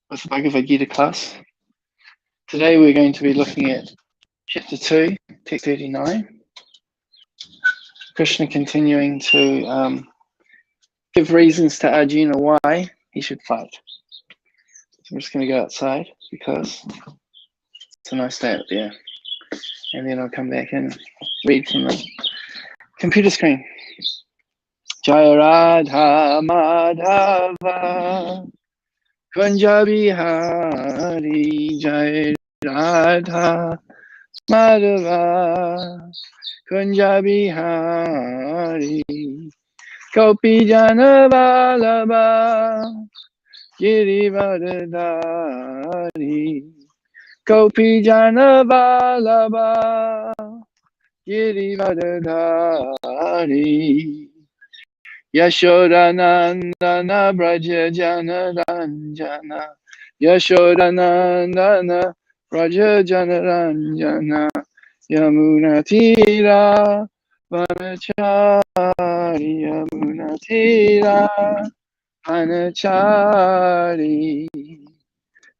with the Bhagavad Gita class. Today we're going to be looking at chapter 2, text 39. Krishna continuing to give reasons to Arjuna why he should fight. So I'm just going to go outside because it's a nice day out there. And then I'll come back and read from the computer screen. Jaya Radha Madhava Kunja Bihari Jai Radha Madhava Kunja Bihari Gopi Jana Vallabha Girivardhari Gopi Jana Vallabha Girivardhari Yashodanandana Braja Jana Ranjana Yashodanandana Braja Jana Ranjana Yamuna Tira Vanachari Yamuna Tira Vanachari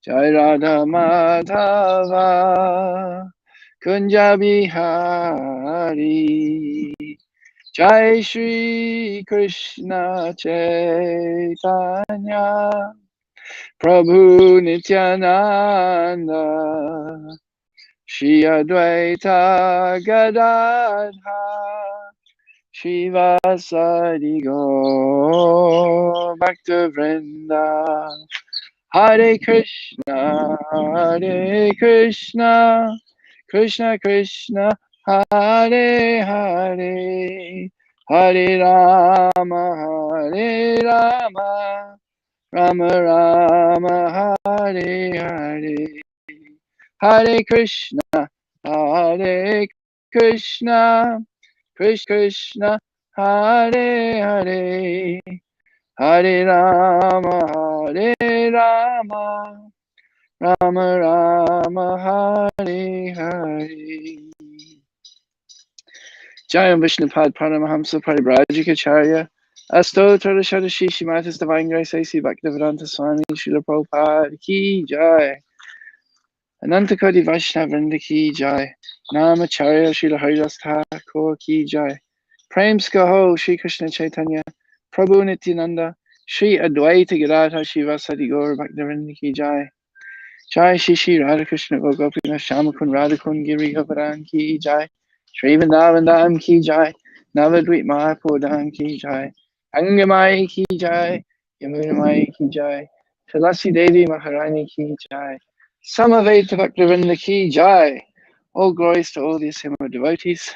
Jai Radha Madhava Kunja Bihari Jai Shri Krishna Chaitanya Prabhu Nityananda Shri Advaita Gadadha Shivasadi Gaur Bhakta Vrinda Hare Krishna Krishna Krishna Hare Hare Hare Rama Rama Rama Hare Hare Hare Krishna Krishna Krishna Hare Hare Hare Rama Rama Rama Hare Hare Jayam Vishnupad Paramahamsa Paribrajikacharya Astotra Shadashi Matas Divine Grace A.C. Bhaktivedanta Swami Srila Prabhupada Ki Jai Anantakoti Vaishnavrinda Ki Jai Namacharya Srila Haridas Thakur Ki Jai Prem Skaho Shri Krishna Chaitanya Prabhu Nityananda Shri Advaita Gadadhar Shivasadi Gaur Bhaktivinoda Ki Jai Jai Shri Radha Krishna Gopinath Shamakun Radhakun Giri Goparan Ki Jai Shri Vrindavan Dham Ki Jai Navadvip Mahapur Dham Ki Jai Angamai Ki Jai Yamunamai Ki Jai Tulasi Devi Maharani Ki Jai Samaveta Bhaktivinoda Ki Jai. All glories to all the assembled devotees.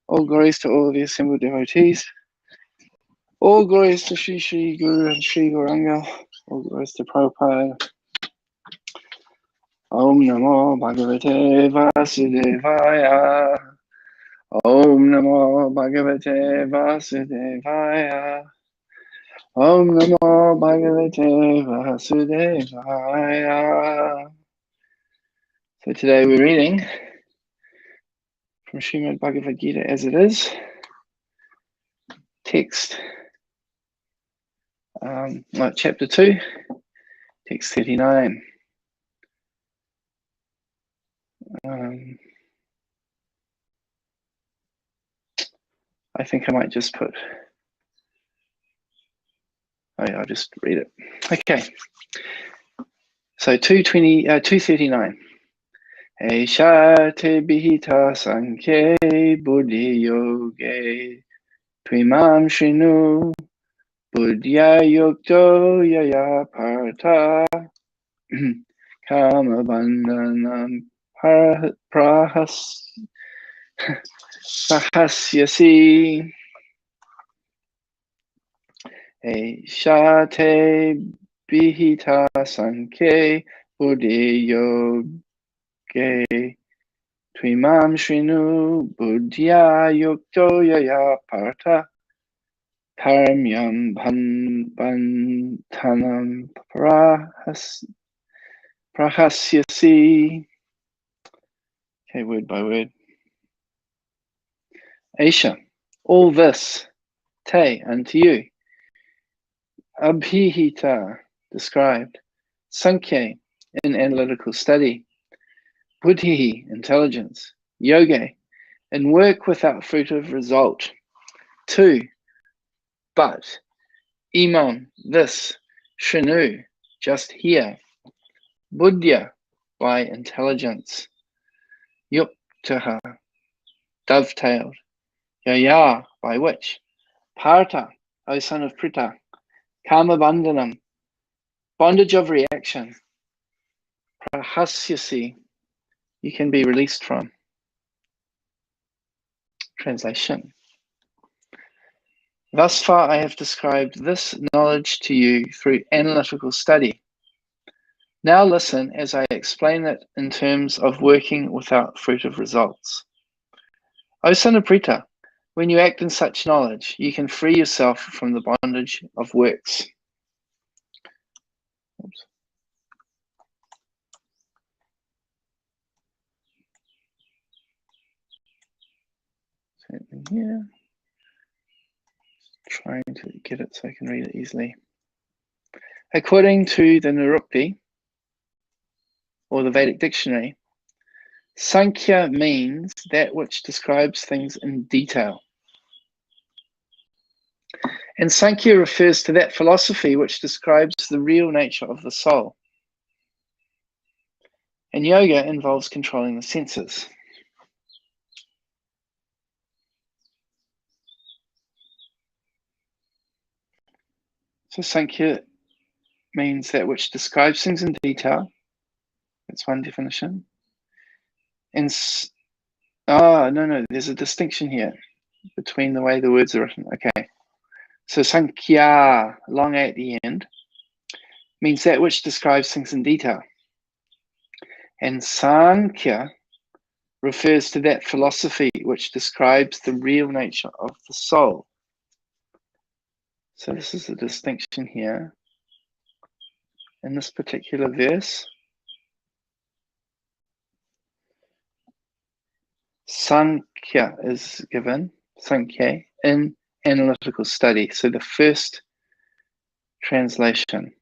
All glories to all the assembled devotees. All glories to Sri Sri Guru and Sri Gauranga. All glories to Prabhupada. Om Namo Bhagavate Vasudevaya. Om Namo Bhagavate Vasudevaya. Om Namo Bhagavate Vasudevaya. So today we're reading from Srimad Bhagavad Gita as it is. Text, chapter 2, text 39. I think I might just put, I'll just read it. Okay, so 239. Esha te bihita sankhe buddhi yoge twimam shrinu buddhya yukto yaya partha kama bandhanam prahasyasi. Esha te bihita sankhe buddhi yoge twimam shrinu buddhya yukto yaya partha paramyam bandhanam prahasyasi. Okay, word by word. Aisha, all this, te, unto you, abhihita, described, Sankhya, in analytical study. Buddhi, intelligence. Yoga, in work without fruitive result. 2. But. Imam, this. Krsnendu, just here. Buddhya, by intelligence. Yuktaha, dovetailed. Yaya, by which. Partha, O son of Pritha. Kama bandhanam, bondage of reaction. Prahasyasi, you can be released from. Translation. Thus far I have described this knowledge to you through analytical study. Now listen as I explain it in terms of working without fruitive results. O son of Pritha, when you act in such knowledge, you can free yourself from the bondage of works. Oops. Here. Trying to get it so I can read it easily. According to the Nirukti, or the Vedic dictionary, Sankhya means that which describes things in detail. And Sankhya refers to that philosophy which describes the real nature of the soul. And yoga involves controlling the senses. So Sankhya means that which describes things in detail. That's one definition. And no, there's a distinction here between the way the words are written. Okay. So Sankhya, long A at the end, means that which describes things in detail. And Sankhya refers to that philosophy which describes the real nature of the soul. So this is the distinction here in this particular verse. Sankhya is given, Sankhya, in analytical study. So the first translation.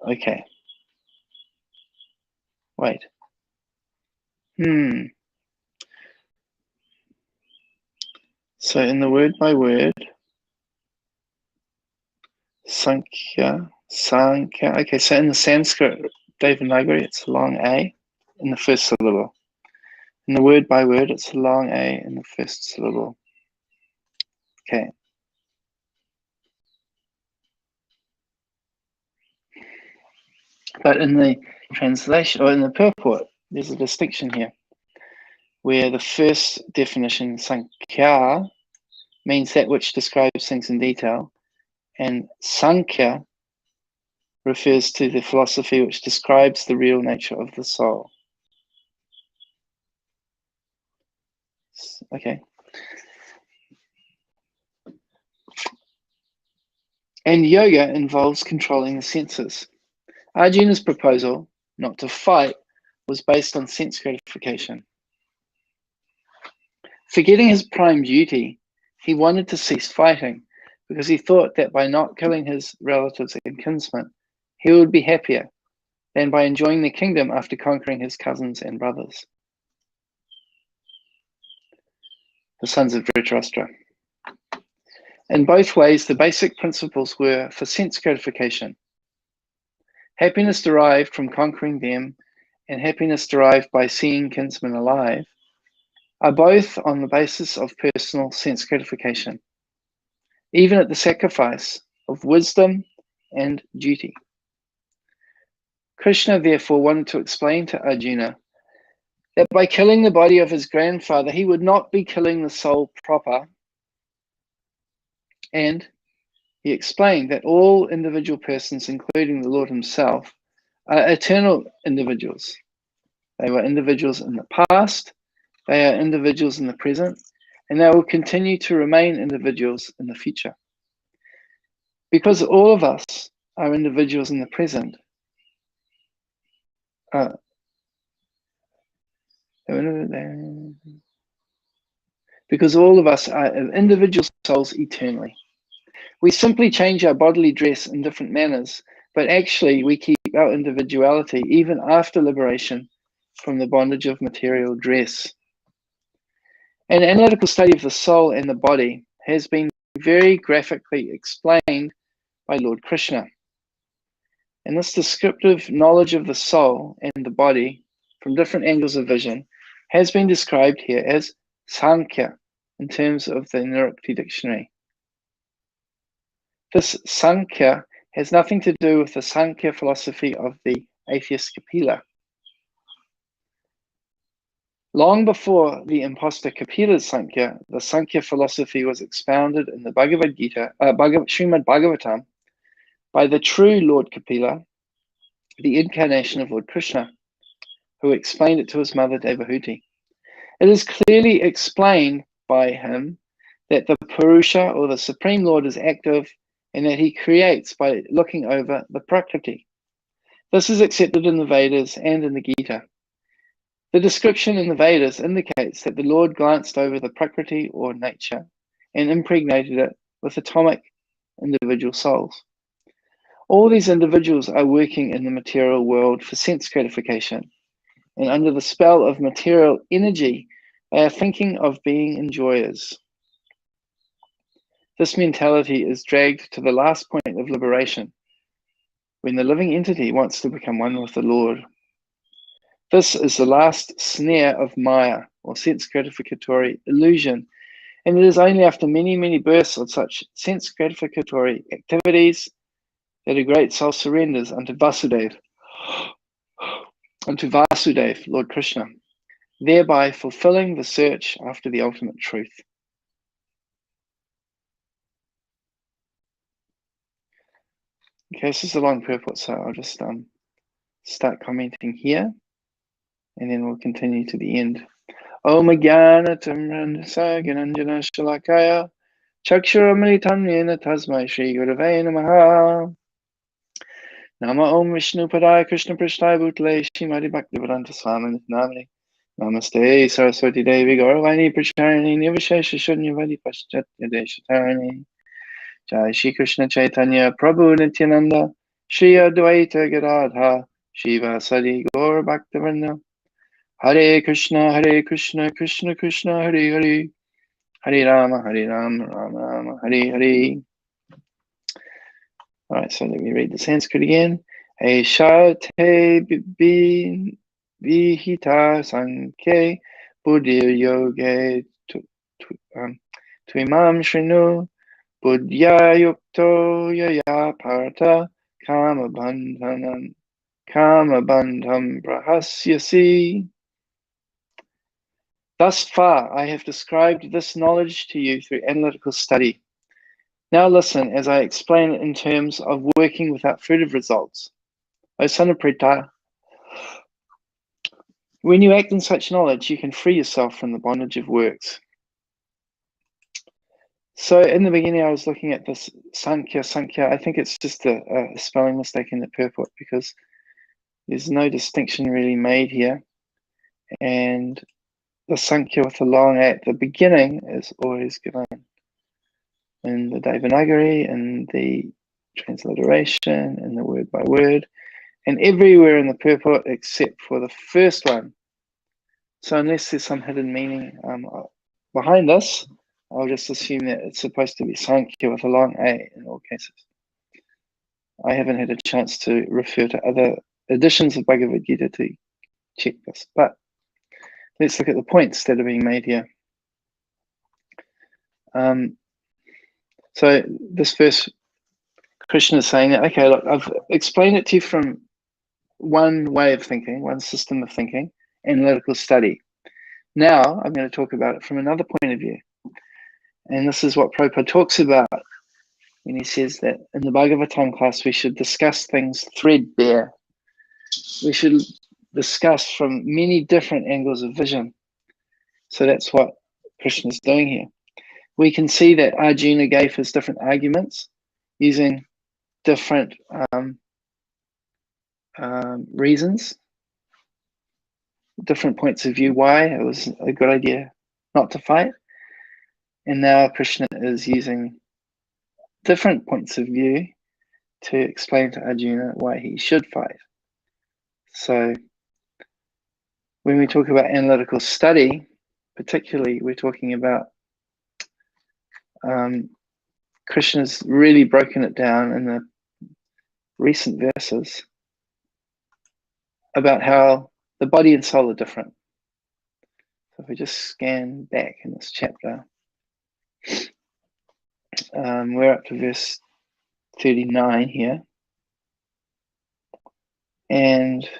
Okay. Wait. So in the word by word, Sankhya. Okay, so in the Sanskrit Devanagari, it's a long A in the first syllable. In the word by word, it's a long A in the first syllable. Okay. But in the translation, or in the purport, there's a distinction here, where the first definition, Sankhya, means that which describes things in detail, and Sankhya refers to the philosophy which describes the real nature of the soul. Okay. And yoga involves controlling the senses. Arjuna's proposal not to fight was based on sense gratification. Forgetting his prime duty, he wanted to cease fighting because he thought that by not killing his relatives and kinsmen, he would be happier than by enjoying the kingdom after conquering his cousins and brothers, the sons of Dhritarashtra. In both ways, the basic principles were for sense gratification. Happiness derived from conquering them and happiness derived by seeing kinsmen alive are both on the basis of personal sense gratification, even at the sacrifice of wisdom and duty. Krishna therefore wanted to explain to Arjuna that by killing the body of his grandfather, he would not be killing the soul proper. And he explained that all individual persons, including the Lord himself, are eternal individuals. They were individuals in the past, they are individuals in the present, and they will continue to remain individuals in the future. Because all of us are individuals in the present, because all of us are individual souls eternally. We simply change our bodily dress in different manners, but actually we keep our individuality even after liberation from the bondage of material dress. An analytical study of the soul and the body has been very graphically explained by Lord Krishna. And this descriptive knowledge of the soul and the body from different angles of vision has been described here as Sankhya in terms of the Nirukti dictionary. This Sankhya has nothing to do with the Sankhya philosophy of the atheist Kapila. Long before the impostor Kapila's Sankhya, the Sankhya philosophy was expounded in the Bhagavad Gita, Srimad Bhagavatam, by the true Lord Kapila, the incarnation of Lord Krishna, who explained it to his mother Devahuti. It is clearly explained by him that the Purusha, or the Supreme Lord, is active and that he creates by looking over the Prakriti. This is accepted in the Vedas and in the Gita. The description in the Vedas indicates that the Lord glanced over the Prakriti, or nature, and impregnated it with atomic individual souls. All these individuals are working in the material world for sense gratification, and under the spell of material energy, they are thinking of being enjoyers. This mentality is dragged to the last point of liberation, when the living entity wants to become one with the Lord. This is the last snare of Maya, or sense gratificatory illusion, and it is only after many, many births of such sense gratificatory activities that a great soul surrenders unto Vasudev, Lord Krishna, thereby fulfilling the search after the ultimate truth. Okay, this is a long purport, so I'll just start commenting here, and then we'll continue to the end. Om Jnana Timrandasa Gyananjana Shalakaya Chakshuramritam Yena Tasmai Shri Gurave Namaha. Nama Om Vishnu Padaya Krishna Prasthaya Bhutale Shrimati Bhaktivedanta Swami Namani Namaste Saraswati Devi Gauravani Pracharani Nivashesha Shunyavadi Paschatya Deshatani. Jai Shri Krishna Chaitanya Prabhu Nityananda Shri Advaita Gadadha Shiva Sadi Gaur Bhaktivinoda. Hare Krishna, Krishna Krishna, Hare Hare, Hare Rama, Rama Rama, Hare Hare. All right, so let me read the Sanskrit again. Eshate vihita sankhe buddhir yoge tuimam shrinu buddhya yukto yaya parta kama bandhanam prahasyasi. Thus far, I have described this knowledge to you through analytical study. Now listen as I explain it in terms of working without fruitive results. O son of Pritha, when you act in such knowledge, you can free yourself from the bondage of works. So in the beginning, I was looking at this Sankhya. I think it's just a spelling mistake in the purport, because there's no distinction really made here. And the Sankhya with the long A at the beginning is always given in the Devanagari, and the transliteration, and the word by word, and everywhere in the purport except for the first one. So unless there's some hidden meaning behind this, I'll just assume that it's supposed to be Sankhya with a long A in all cases. I haven't had a chance to refer to other editions of Bhagavad Gita to check this, but let's look at the points that are being made here. So this verse, Krishna is saying that, okay, look, I've explained it to you from one way of thinking, one system of thinking, analytical study. Now I'm going to talk about it from another point of view. And this is what Prabhupada talks about when he says that in the Bhagavatam class, we should discuss things threadbare. We should discuss from many different angles of vision. So that's what Krishna is doing here. We can see that Arjuna gave his different arguments using different reasons, different points of view why it was a good idea not to fight. And now Krishna is using different points of view to explain to Arjuna why he should fight. So when we talk about analytical study, particularly, we're talking about Krishna's really broken it down in the recent verses about how the body and soul are different. So if we just scan back in this chapter, we're up to verse 39 here. And if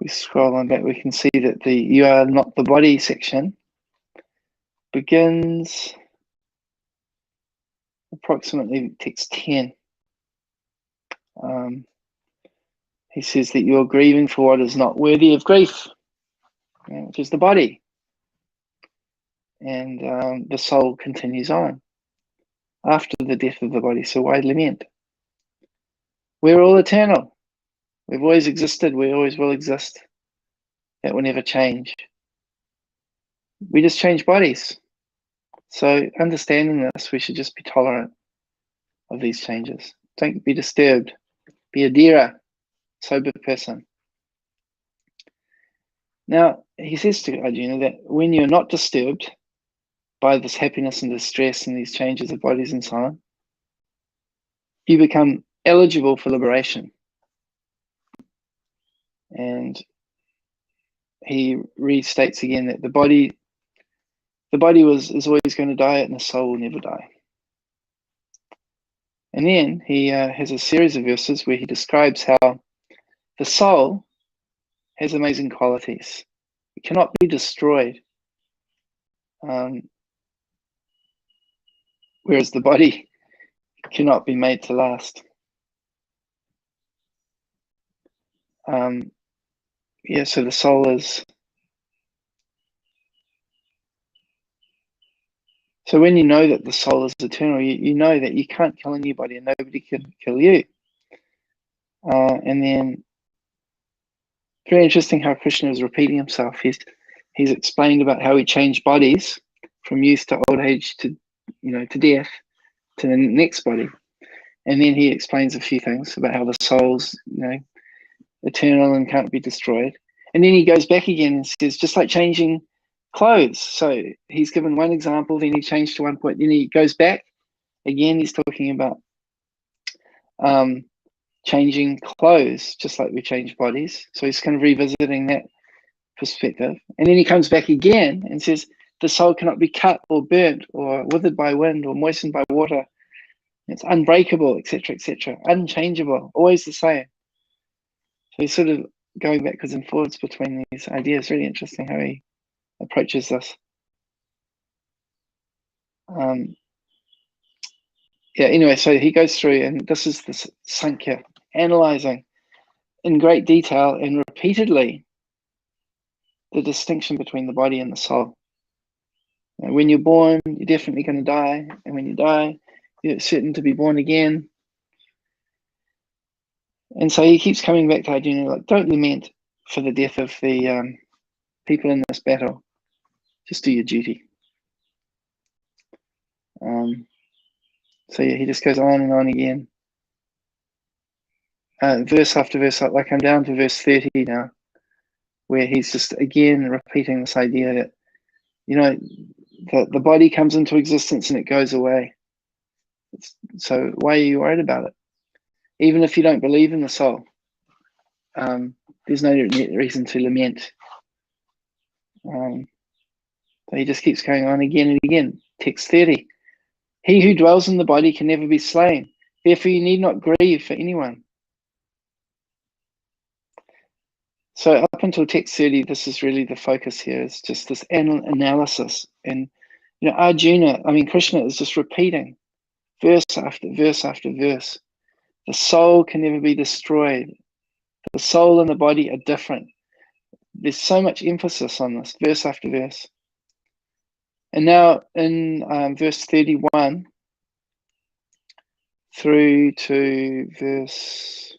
we scroll on back, we can see that the "you are not the body" section begins approximately text 10. He says that you're grieving for what is not worthy of grief, which is the body. And the soul continues on after the death of the body. So why lament? We're all eternal. We've always existed. We always will exist. That will never change. We just change bodies. So understanding this, we should just be tolerant of these changes. Don't be disturbed. Be a dhira, sober person. Now, he says to Arjuna that when you're not disturbed by this happiness and distress and these changes of bodies and so on, you become eligible for liberation. And he restates again that the body is always going to die and the soul will never die. And then he has a series of verses where he describes how the soul has amazing qualities. It cannot be destroyed, whereas the body cannot be made to last. So the soul is... So when you know that the soul is eternal, you know that you can't kill anybody and nobody can kill you. And then, very interesting how Krishna is repeating himself. He's explained about how he changed bodies from youth to old age to death to the next body. And then he explains a few things about how the soul's eternal and can't be destroyed. And then he goes back again and says, just like changing clothes. So he's given one example, then he changed to one point, then he goes back again. He's talking about changing clothes, just like we change bodies. So he's kind of revisiting that perspective. And then he comes back again and says, the soul cannot be cut or burnt or withered by wind or moistened by water. It's unbreakable, etc., unchangeable, always the same. So he's sort of going backwards and forwards between these ideas. Really interesting how he approaches this. Anyway, so he goes through, and this is the Sankhya, analyzing in great detail and repeatedly the distinction between the body and the soul. And when you're born, you're definitely going to die, and when you die, you're certain to be born again. And so he keeps coming back to Arjuna, like, don't lament for the death of the people in this battle. Just do your duty. So yeah, he just goes on and on again. Verse after verse, like I'm down to verse 30 now, where he's just again repeating this idea that, the body comes into existence and it goes away. So why are you worried about it? Even if you don't believe in the soul, there's no reason to lament. He just keeps going on again and again. Text 30. He who dwells in the body can never be slain. Therefore, you need not grieve for anyone. So up until text 30, this is really the focus here. It's just this analysis. And, Krishna is just repeating verse after verse after verse. The soul can never be destroyed. The soul and the body are different. There's so much emphasis on this, verse after verse. And now in verse 31 through to verse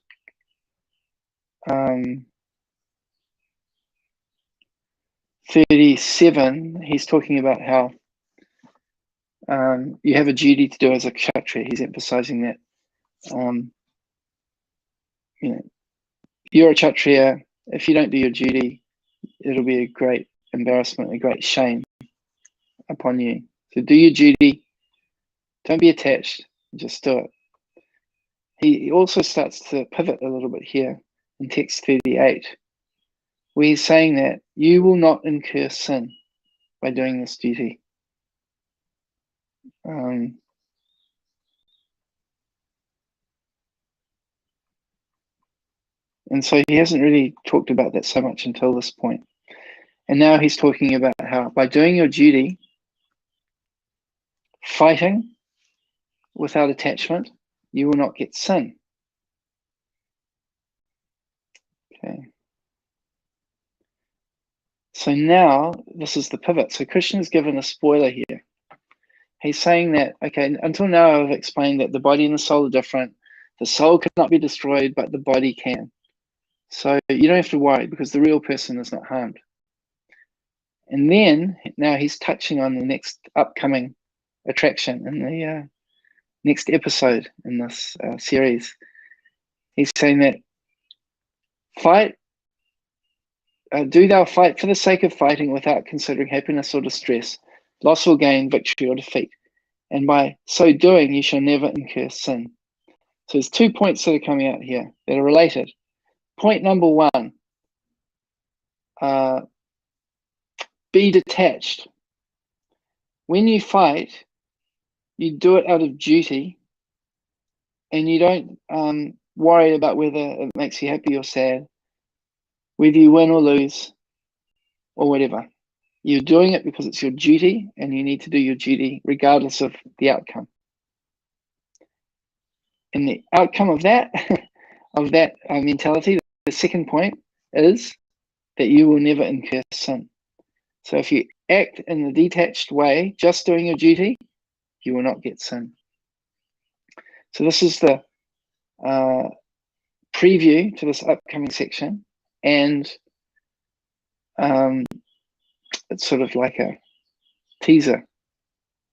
37, he's talking about how you have a duty to do as a kshatriya. He's emphasizing that. You know, you're a kshatriya. If you don't do your duty, it'll be a great embarrassment, a great shame upon you. So do your duty. Don't be attached. Just do it. He also starts to pivot a little bit here in text 38, where he's saying that you will not incur sin by doing this duty. And so he hasn't really talked about that so much until this point. And now he's talking about how by doing your duty, fighting without attachment, you will not get sin. Okay. So now this is the pivot. So Krishna's given a spoiler here. He's saying that, okay, until now I've explained that the body and the soul are different. The soul cannot be destroyed, but the body can. So you don't have to worry because the real person is not harmed. And then now he's touching on the next upcoming attraction in the next episode in this series. He's saying that do thou fight for the sake of fighting without considering happiness or distress, loss or gain, victory or defeat. And by so doing, you shall never incur sin. So there's 2 points that are coming out here that are related. Point number one, be detached. When you fight, you do it out of duty, and you don't worry about whether it makes you happy or sad, whether you win or lose, or whatever. You're doing it because it's your duty, and you need to do your duty regardless of the outcome. And the outcome of that, mentality, the second point is that you will never incur sin. So if you act in the detached way, just doing your duty, you will not get sin. So this is the preview to this upcoming section, and it's sort of like a teaser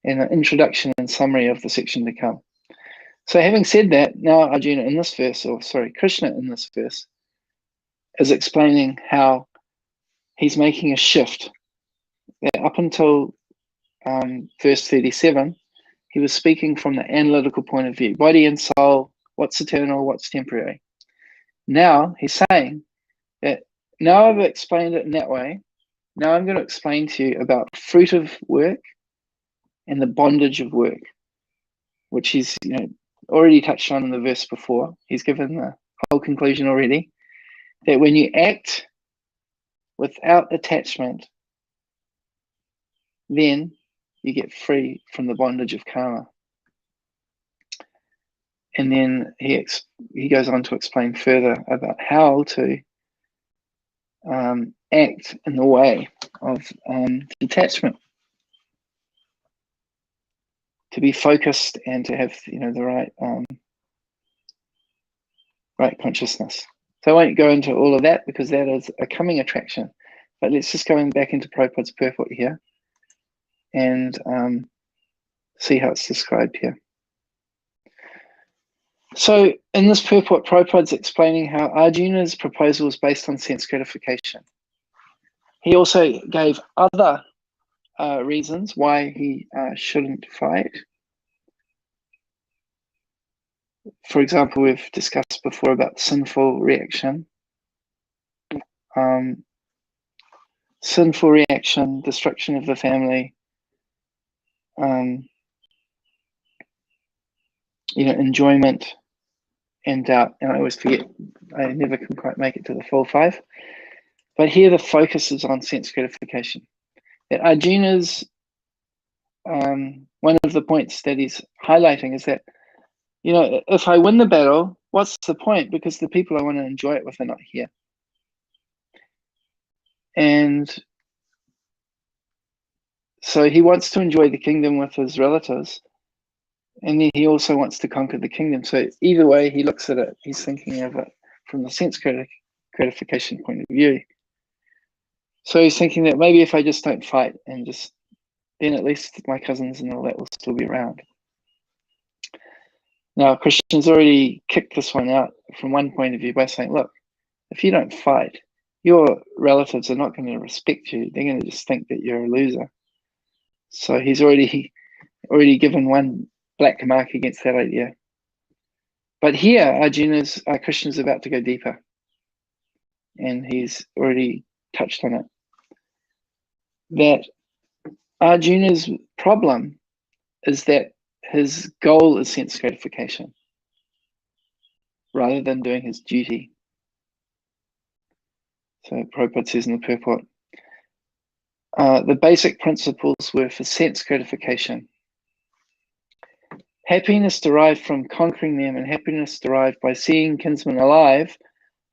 and an introduction and summary of the section to come. So having said that, now Arjuna in this verse, or sorry, Krishna in this verse, is explaining how he's making a shift. Up until verse 37, he was speaking from the analytical point of view, body and soul, what's eternal, what's temporary. Now he's saying that now I've explained it in that way, now I'm going to explain to you about fruit of work and the bondage of work, which he's already touched on in the verse before. He's given the whole conclusion already, that when you act without attachment, then you get free from the bondage of karma. And then he goes on to explain further about how to act in the way of detachment, to be focused and to have the right consciousness. So I won't go into all of that because that is a coming attraction. But let's just go back into Prabhupada's purport here and see how it's described here. So in this purport, Prabhupada's explaining how Arjuna's proposal is based on sense gratification. He also gave other reasons why he shouldn't fight. For example, we've discussed before about sinful reaction. Sinful reaction, destruction of the family, enjoyment and doubt. And I always forget, I never can quite make it to the full 5. But here the focus is on sense gratification. That Arjuna's, one of the points that he's highlighting is that, if I win the battle, what's the point? Because the people I want to enjoy it with are not here. And so he wants to enjoy the kingdom with his relatives, and then he also wants to conquer the kingdom. So either way he looks at it, he's thinking of it from the sense gratification point of view. So he's thinking that maybe if I just don't fight and just then at least my cousins and all that will still be around. Now, Christians already kicked this one out from one point of view by saying, look, if you don't fight, your relatives are not going to respect you. They're going to just think that you're a loser. So he's already given one black mark against that idea. But here, Krishna is about to go deeper. And he's already touched on it. That Arjuna's problem is that his goal is sense gratification rather than doing his duty. So Prabhupada says in the purport, the basic principles were for sense gratification. Happiness derived from conquering them and happiness derived by seeing kinsmen alive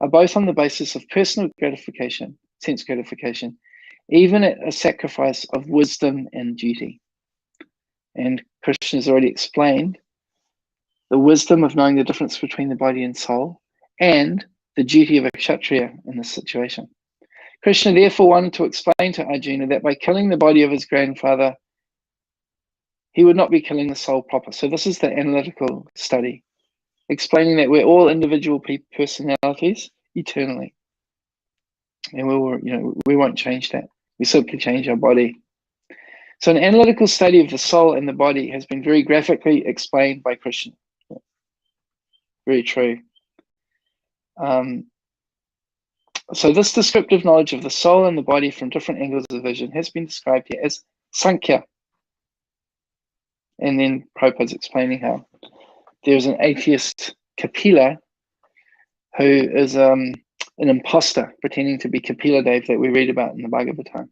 are both on the basis of personal gratification, sense gratification, even at a sacrifice of wisdom and duty. And Krishna has already explained the wisdom of knowing the difference between the body and soul and the duty of a Kshatriya in this situation. Krishna therefore wanted to explain to Arjuna that by killing the body of his grandfather, he would not be killing the soul proper. So this is the analytical study, explaining that we're all individual personalities eternally. And we won't change that. We simply change our body. So an analytical study of the soul and the body has been very graphically explained by Krishna. Very true. So this descriptive knowledge of the soul and the body from different angles of vision has been described here as Sankhya. And then Prabhupada's explaining how there's an atheist Kapila who is an imposter pretending to be Kapila Dev that we read about in the Bhagavatam.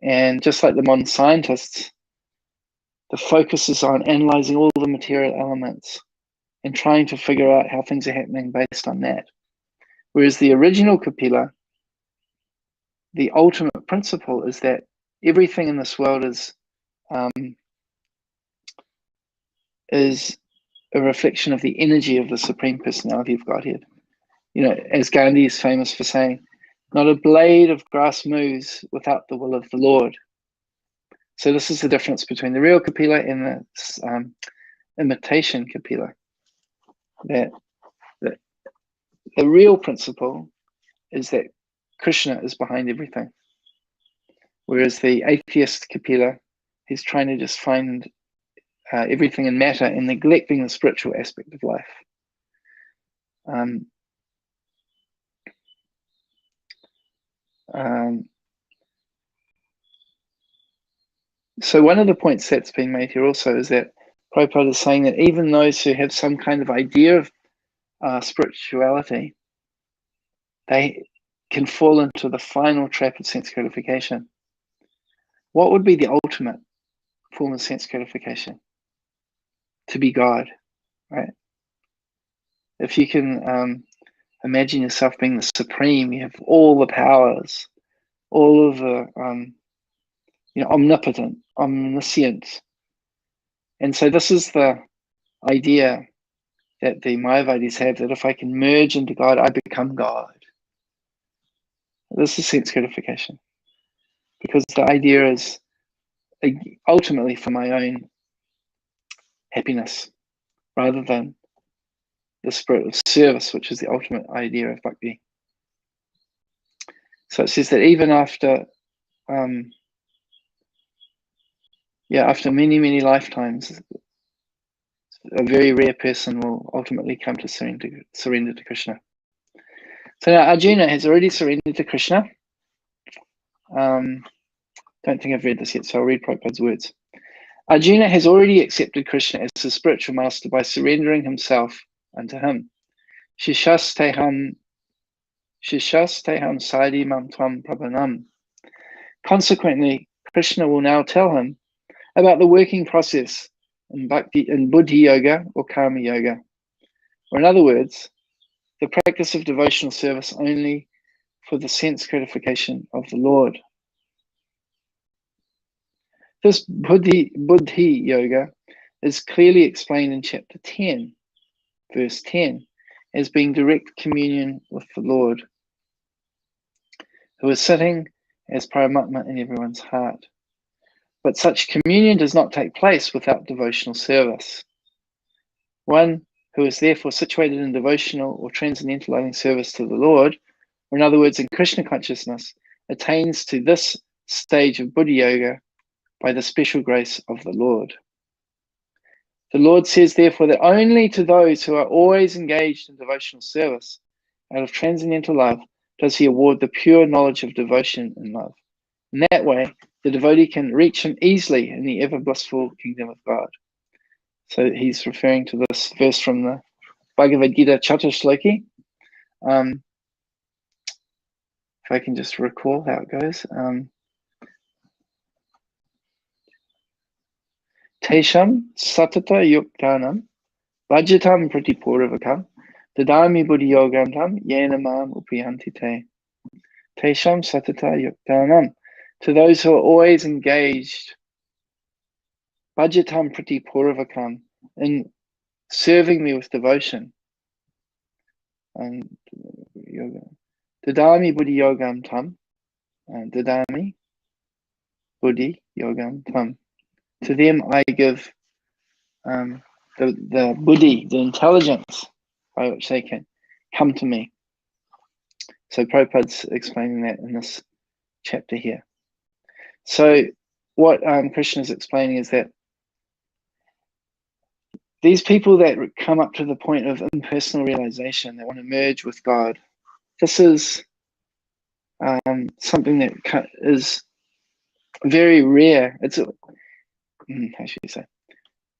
And just like the modern scientists, the focus is on analyzing all the material elements and trying to figure out how things are happening based on that. Whereas the original Kapila, the ultimate principle is that everything in this world is a reflection of the energy of the Supreme Personality of Godhead. As Gandhi is famous for saying, not a blade of grass moves without the will of the Lord. So this is the difference between the real Kapila and the imitation Kapila. That the real principle is that Krishna is behind everything. Whereas the atheist Kapila, he's trying to just find everything in matter and neglecting the spiritual aspect of life. So one of the points that's been made here also is that Prabhupada is saying that even those who have some kind of idea of spirituality, they can fall into the final trap of sense gratification. What would be the ultimate form of sense gratification? To be God, right? If you can imagine yourself being the supreme, you have all the powers, all of the omnipotent, omniscient. And so this is the idea that the Mayavadis have, that if I can merge into God, I become God. This is sense gratification. Because the idea is ultimately for my own happiness, rather than the spirit of service, which is the ultimate idea of bhakti. So it says that even after after many, many lifetimes, a very rare person will ultimately come to surrender to Krishna. So now Arjuna has already surrendered to Krishna. Don't think I've read this yet, so I'll read Prabhupada's words. Arjuna has already accepted Krishna as his spiritual master by surrendering himself unto him. Shishasteham sadi mam tvam prabhanam. Consequently, Krishna will now tell him about the working process in bhakti, in buddhi yoga or karma yoga. Or in other words, the practice of devotional service only for the sense gratification of the Lord. This buddhi yoga is clearly explained in chapter 10, verse 10, as being direct communion with the Lord, who is sitting as Paramatma in everyone's heart. But such communion does not take place without devotional service. One who is therefore situated in devotional or transcendental loving service to the Lord, or in other words, in Krishna consciousness, attains to this stage of Buddha Yoga by the special grace of the Lord. The Lord says, therefore, that only to those who are always engaged in devotional service, out of transcendental love, does he award the pure knowledge of devotion and love. In that way, the devotee can reach him easily in the ever blissful kingdom of God. So he's referring to this verse from the Bhagavad Gita Chaturshloki. If I can just recall how it goes. Tesham satata yuktanam bhajatam pratipurvakam dadami buddhi yogantam yena mam upiyanti te. Tesham satata yuktanam. To those who are always engaged, bhajatam pratipurvakam, in serving me with devotion. And yoga. Dadami buddhi yogam tam. Dadami buddhi yogam tam. To them I give the buddhi, the intelligence by which they can come to me. So Prabhupada's explaining that in this chapter here. So what Krishna is explaining is that these people that come up to the point of impersonal realization, that want to merge with God, this is something that is very rare. It's how should you say?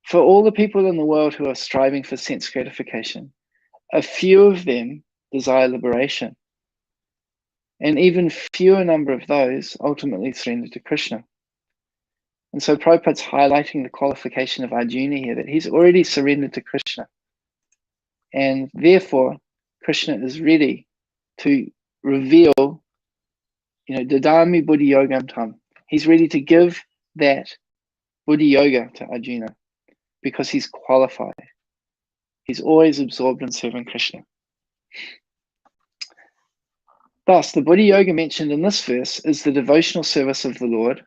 For all the people in the world who are striving for sense gratification, a few of them desire liberation. And even fewer number of those ultimately surrender to Krishna. And so Prabhupada's highlighting the qualification of Arjuna here, that he's already surrendered to Krishna. And therefore, Krishna is ready to reveal, Dadami Buddhi Yogam Tam. He's ready to give that Buddhi Yoga to Arjuna because he's qualified. He's always absorbed in serving Krishna. Thus, the Buddhi Yoga mentioned in this verse is the devotional service of the Lord,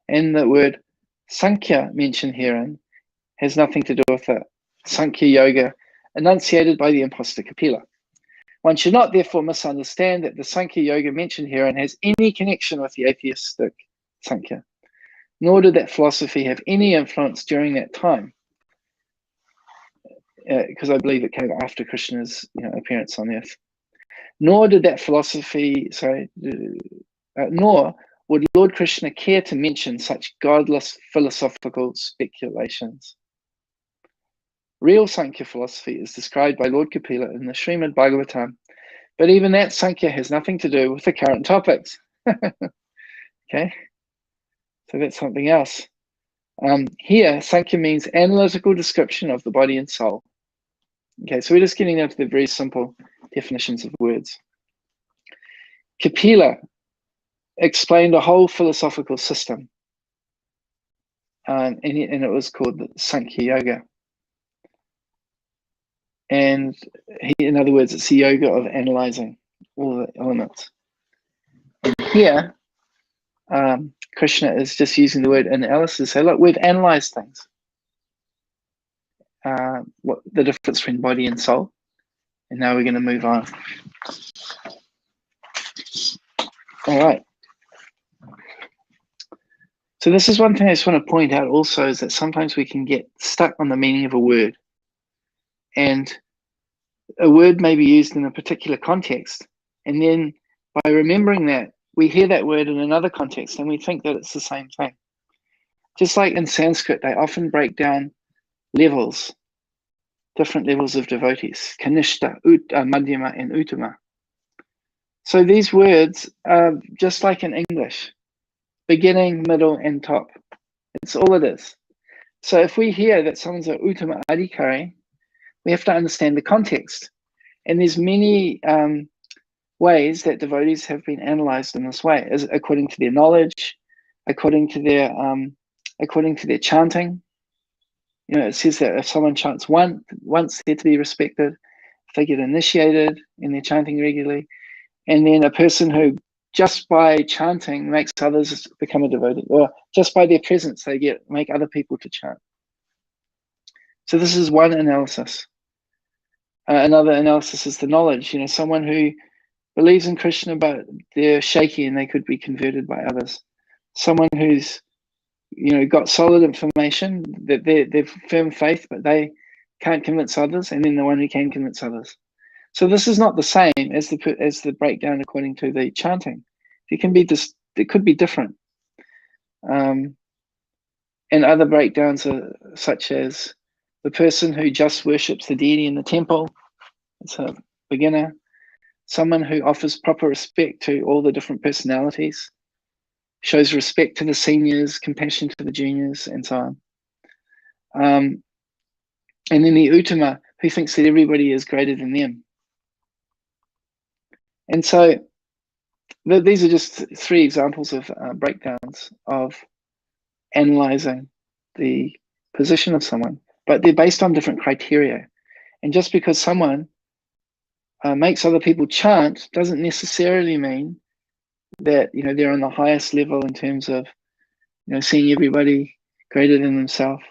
and the word Sankhya mentioned herein has nothing to do with the Sankhya Yoga enunciated by the impostor Kapila. One should not therefore misunderstand that the Sankhya Yoga mentioned herein has any connection with the atheistic Sankhya, nor did that philosophy have any influence during that time, because I believe it came after Krishna's appearance on earth. Nor did that philosophy, nor would Lord Krishna care to mention such godless philosophical speculations. Real Sankhya philosophy is described by Lord Kapila in the Srimad Bhagavatam, but even that Sankhya has nothing to do with the current topics. Okay, so that's something else. Here, Sankhya means analytical description of the body and soul. Okay, so we're just getting down to the very simple definitions of words. Kapila explained a whole philosophical system, and it was called the Sankhya Yoga. And in other words, it's the yoga of analyzing all the elements. And here, Krishna is just using the word analysis. So look, we've analyzed things. What the difference between body and soul. And now we're going to move on. All right. So this is one thing I just want to point out also, is that sometimes we can get stuck on the meaning of a word. And a word may be used in a particular context. And then by remembering that, we hear that word in another context and we think that it's the same thing. Just like in Sanskrit, they often break down levels, different levels of devotees, Kanishta, Madhyama, and Uttama. So these words are just like in English, beginning, middle, and top. It's all it is. So if we hear that someone's an Uttama Adhikari, we have to understand the context. And there's many ways that devotees have been analyzed in this way, as according to their knowledge, according to their chanting. It says that if someone chants once, they're to be respected. If they get initiated and they're chanting regularly, and then a person who just by chanting makes others become a devotee, or just by their presence they make other people to chant. So this is one analysis. Another analysis is the knowledge. Someone who believes in Krishna but they're shaky and they could be converted by others. Someone who's got solid information, that they've firm faith, but they can't convince others, and then the one who can convince others. So this is not the same as the breakdown according to the chanting. It could be different. And other breakdowns are such as the person who just worships the deity in the temple. It's a beginner. Someone who offers proper respect to all the different personalities, shows respect to the seniors, compassion to the juniors, and so on. And then the Uttama, who thinks that everybody is greater than them. And so these are just 3 examples of breakdowns of analyzing the position of someone, but they're based on different criteria. And just because someone makes other people chant doesn't necessarily mean that they're on the highest level in terms of seeing everybody greater than themselves,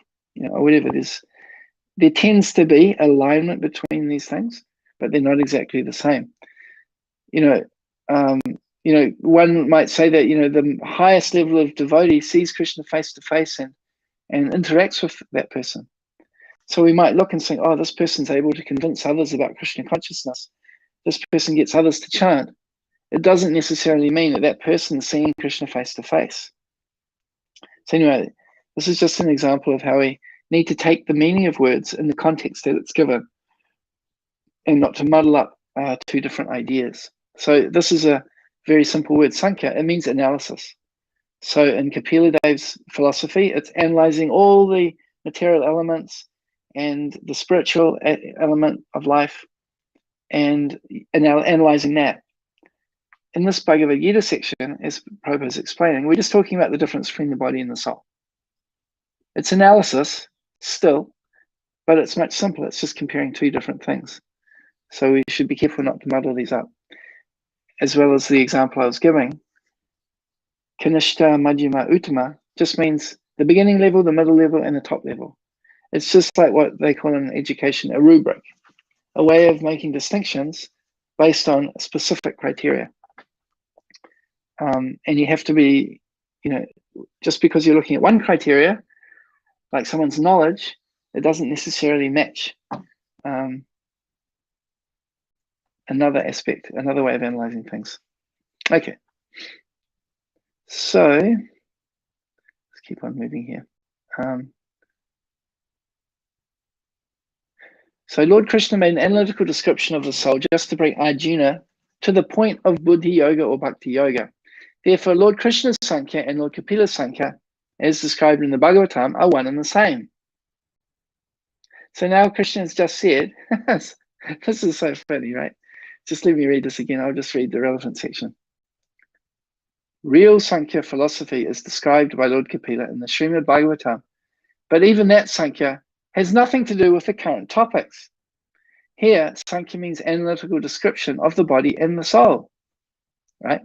or whatever. There tends to be alignment between these things, but they're not exactly the same. One might say that the highest level of devotee sees Krishna face to face and interacts with that person. So we might look and think, oh, this person's able to convince others about Krishna consciousness. This person gets others to chant. It doesn't necessarily mean that that person is seeing Krishna face to face. So anyway, this is just an example of how we need to take the meaning of words in the context that it's given, and not to muddle up 2 different ideas. So this is a very simple word, Sankhya. It means analysis. So in Kapila Dev's philosophy, it's analyzing all the material elements and the spiritual element of life, and analyzing that. In this Bhagavad Gita section, as Prabhupada is explaining, we're just talking about the difference between the body and the soul. It's analysis still, but it's much simpler. It's just comparing 2 different things. So we should be careful not to muddle these up. As well as the example I was giving, Kanishta, Majjhima, Uttama just means the beginning level, the middle level, and the top level. It's just like what they call in education a rubric, a way of making distinctions based on specific criteria. And you have to be, just because you're looking at one criteria, like someone's knowledge, it doesn't necessarily match another aspect, another way of analyzing things. Okay. So let's keep on moving here. So Lord Krishna made an analytical description of the soul just to bring Arjuna to the point of Buddhi Yoga or Bhakti Yoga. Therefore, Lord Krishna's Sankhya and Lord Kapila's Sankhya, as described in the Bhagavatam, are one and the same. So now Krishna has just said, this is so funny, right? Just let me read this again. I'll just read the relevant section. Real Sankhya philosophy is described by Lord Kapila in the Srimad Bhagavatam, but even that Sankhya has nothing to do with the current topics. Here, Sankhya means analytical description of the body and the soul, right?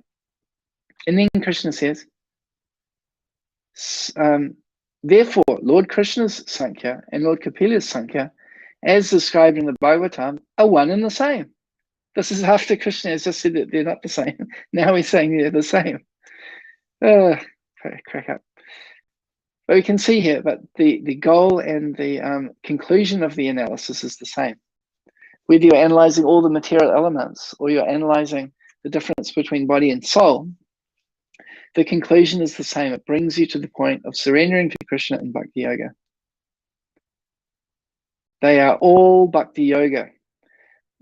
And then Krishna says, therefore, Lord Krishna's Sankhya and Lord Kapila's Sankhya, as described in the Bhagavatam, are one and the same. This is after Krishna has just said that they're not the same. Now he's saying they're the same. Crack up. But we can see here that the goal and the conclusion of the analysis is the same. Whether you're analyzing all the material elements or you're analyzing the difference between body and soul, the conclusion is the same. It brings you to the point of surrendering to Krishna in Bhakti Yoga. They are all Bhakti Yoga.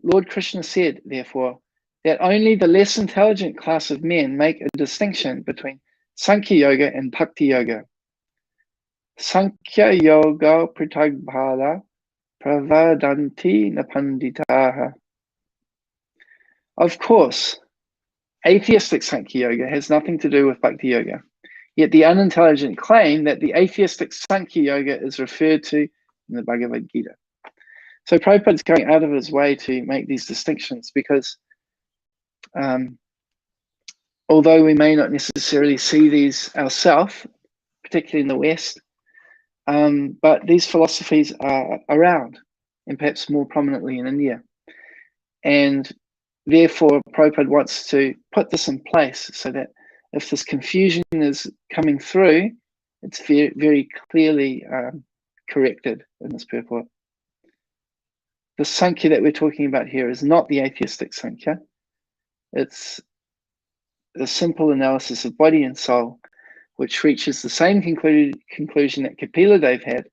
Lord Krishna said, therefore, that only the less intelligent class of men make a distinction between Sankhya Yoga and Bhakti Yoga. Sankhya Yoga Pritagbhala Pravadanti Napanditaha. Of course, atheistic Sankhya Yoga has nothing to do with Bhakti Yoga. Yet the unintelligent claim that the atheistic Sankhya Yoga is referred to in the Bhagavad Gita. So Prabhupada's going out of his way to make these distinctions because although we may not necessarily see these ourselves, particularly in the West, but these philosophies are around, and perhaps more prominently in India. And therefore, Prabhupada wants to put this in place so that if this confusion is coming through, it's very, very clearly corrected in this purport. The Sankhya that we're talking about here is not the atheistic Sankhya. It's a simple analysis of body and soul, which reaches the same conclusion that Kapila Dev had,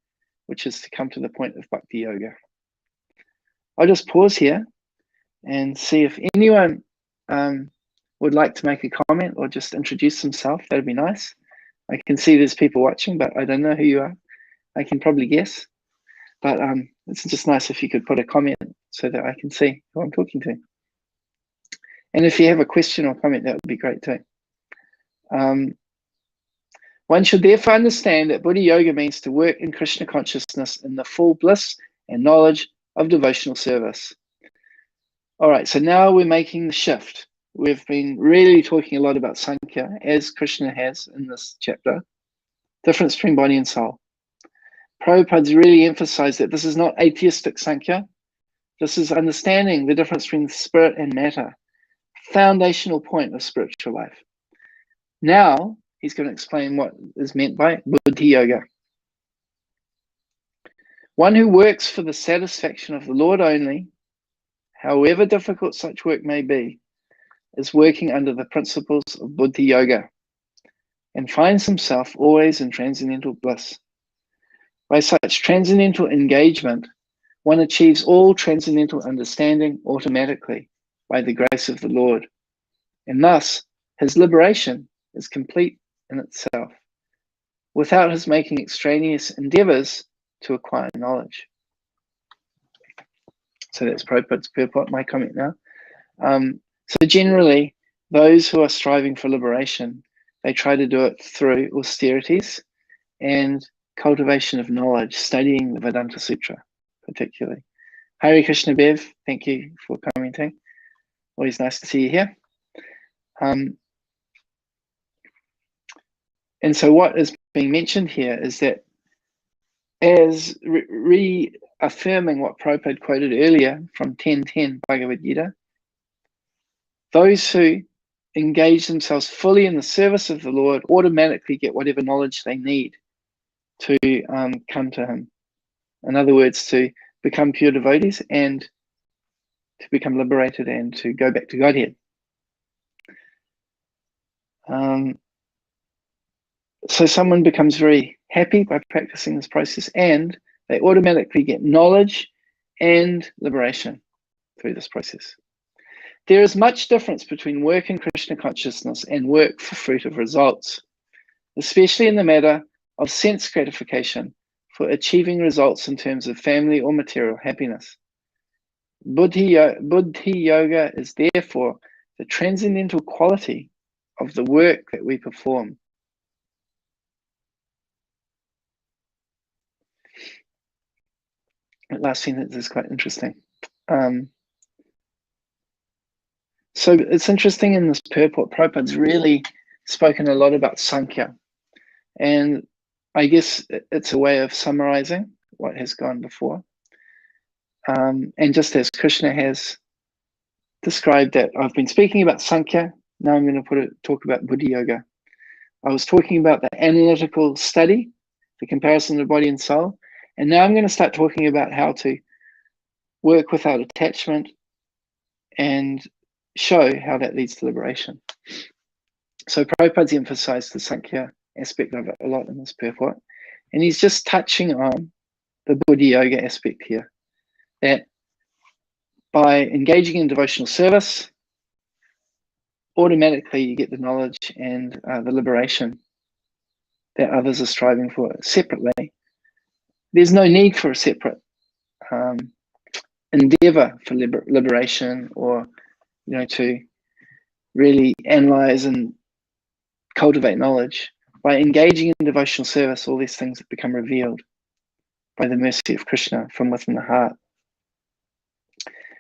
which is to come to the point of Bhakti Yoga. I'll just pause here and see if anyone would like to make a comment or just introduce themselves. That'd be nice. I can see there's people watching, but I don't know who you are. I can probably guess, but it's just nice if you could put a comment so that I can see who I'm talking to. And if you have a question or comment, that would be great too. One should therefore understand that Buddha Yoga means to work in Krishna consciousness in the full bliss and knowledge of devotional service. All right, so now we're making the shift. We've been really talking a lot about Sankhya, as Krishna has in this chapter, difference between body and soul. Prabhupada's really emphasized that this is not atheistic Sankhya. This is understanding the difference between spirit and matter, foundational point of spiritual life. Now, he's going to explain what is meant by Buddhi Yoga. One who works for the satisfaction of the Lord only, however difficult such work may be, is working under the principles of Buddhi Yoga and finds himself always in transcendental bliss. By such transcendental engagement, one achieves all transcendental understanding automatically by the grace of the Lord, and thus his liberation is complete in itself, without his making extraneous endeavors to acquire knowledge. So that's Prabhupada's purport, my comment now. So generally, those who are striving for liberation, they try to do it through austerities and cultivation of knowledge, studying the Vedanta Sutra, particularly. Hare Krishna Bev, thank you for commenting. Always nice to see you here. And so what is being mentioned here is that as reaffirming what Prabhupada quoted earlier from 10:10 Bhagavad Gita, those who engage themselves fully in the service of the Lord automatically get whatever knowledge they need to come to him. In other words, to become pure devotees and to become liberated and to go back to Godhead. So someone becomes very happy by practicing this process, and they automatically get knowledge and liberation through this process. There is much difference between work in Krishna consciousness and work for fruitive results, especially in the matter of sense gratification for achieving results in terms of family or material happiness. Buddhi Yoga is therefore the transcendental quality of the work that we perform. That last sentence is quite interesting. So it's interesting in this purport, Prabhupada's really spoken a lot about Sankhya. And I guess it's a way of summarizing what has gone before. And just as Krishna has described that I've been speaking about Sankhya, now I'm going to talk about Buddhi Yoga. I was talking about the analytical study, the comparison of body and soul, and now I'm going to start talking about how to work without attachment and show how that leads to liberation. So Prabhupada's emphasized the Sankhya aspect of it a lot in this purport, and he's just touching on the Buddhi Yoga aspect here, that by engaging in devotional service, automatically you get the knowledge and the liberation that others are striving for separately. There's no need for a separate endeavor for liberation, or to really analyze and cultivate knowledge. By engaging in devotional service, all these things have become revealed by the mercy of Krishna from within the heart.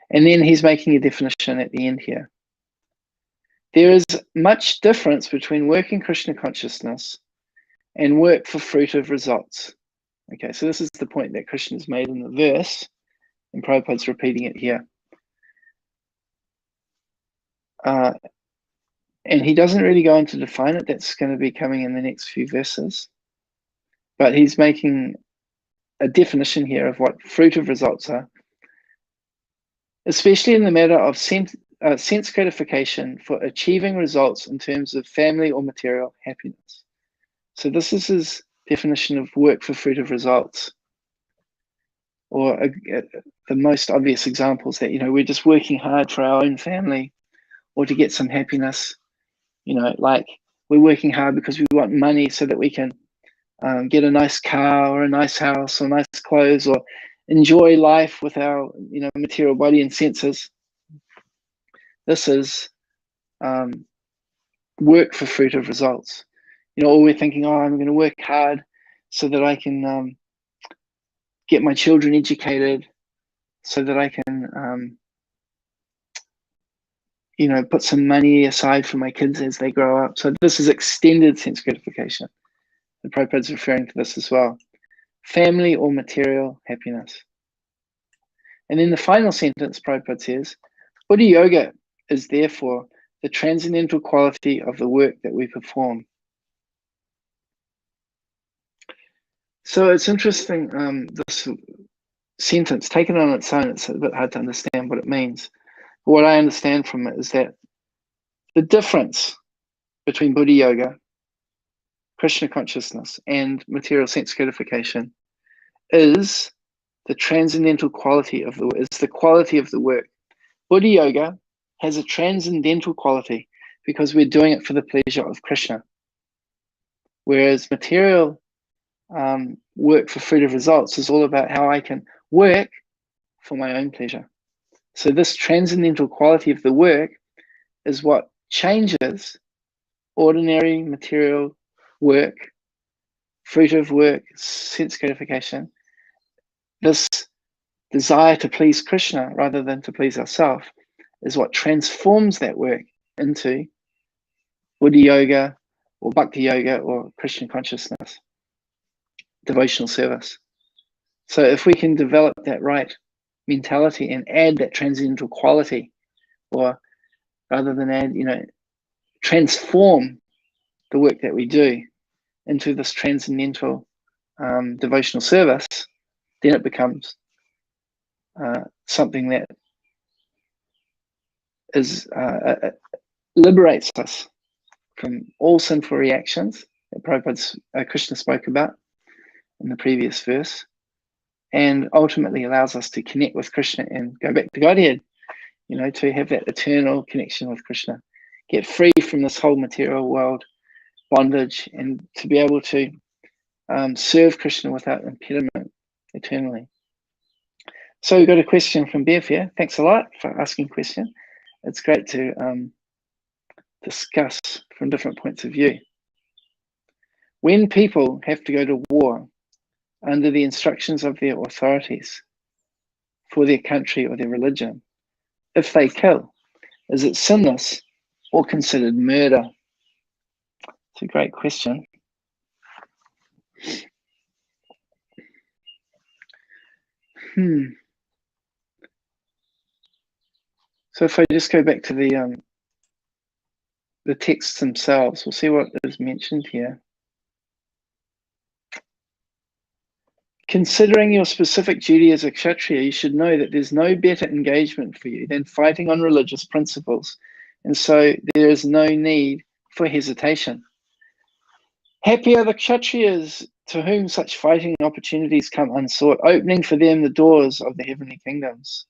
And then he's making a definition at the end here. There is much difference between work in Krishna consciousness and work for fruitive results. Okay, so this is the point that Krishna's made in the verse, and Prabhupada's repeating it here. And he doesn't really go on to define it. That's going to be coming in the next few verses. But he's making a definition here of what fruitive results are, especially in the matter of sense gratification for achieving results in terms of family or material happiness. So this is his definition of work for fruitive results. Or the most obvious examples that, we're just working hard for our own family or to get some happiness. Like we're working hard because we want money so that we can get a nice car or a nice house or nice clothes or enjoy life with our, material body and senses. This is work for fruitive results. Or we're thinking, I'm going to work hard so that I can get my children educated, so that I can, put some money aside for my kids as they grow up. So this is extended sense gratification. The Prabhupada's referring to this as well. Family or material happiness. And then the final sentence, Prabhupada says, Buddha Yoga is therefore the transcendental quality of the work that we perform. So it's interesting, this sentence, taken on its own, it's a bit hard to understand what it means. But what I understand from it is that the difference between Buddha Yoga, Krishna consciousness, and material sense gratification is the transcendental quality of the quality of the work. Buddha Yoga has a transcendental quality because we're doing it for the pleasure of Krishna. Whereas material work for fruitive results is all about how I can work for my own pleasure. So this transcendental quality of the work is what changes ordinary material work, fruitive work, sense gratification. This desire to please Krishna rather than to please ourselves is what transforms that work into Buddha Yoga or Bhakti Yoga or Christian consciousness, devotional service. So if we can develop that right mentality and add that transcendental quality, or rather than add, transform the work that we do into this transcendental devotional service, then it becomes something that is liberates us from all sinful reactions that Prabhupada's Krishna spoke about in the previous verse, and ultimately allows us to connect with Krishna and go back to Godhead, to have that eternal connection with Krishna, get free from this whole material world bondage, and to be able to serve Krishna without impediment eternally. So we've got a question from Bev here. Thanks a lot for asking a question. It's great to discuss from different points of view. When people have to go to war under the instructions of their authorities for their country or their religion, if they kill, is it sinless or considered murder? It's a great question. So if I just go back to the texts themselves, we'll see what is mentioned here. Considering your specific duty as a Kshatriya, you should know that there's no better engagement for you than fighting on religious principles, and so there is no need for hesitation. Happy are the Kshatriyas to whom such fighting opportunities come unsought, opening for them the doors of the heavenly kingdoms.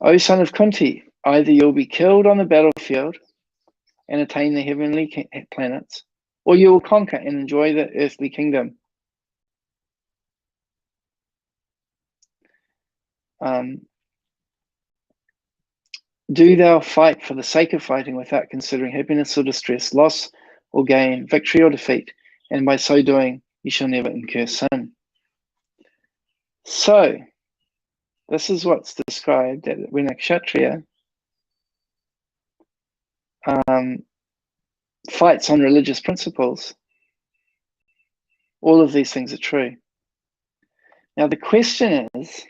O son of Kunti, either you'll be killed on the battlefield and attain the heavenly planets, or you will conquer and enjoy the earthly kingdom. Do thou fight for the sake of fighting without considering happiness or distress, loss or gain, victory or defeat, and by so doing, you shall never incur sin. So, this is what's described, that when a kshatriya fights on religious principles, all of these things are true. Now the question is,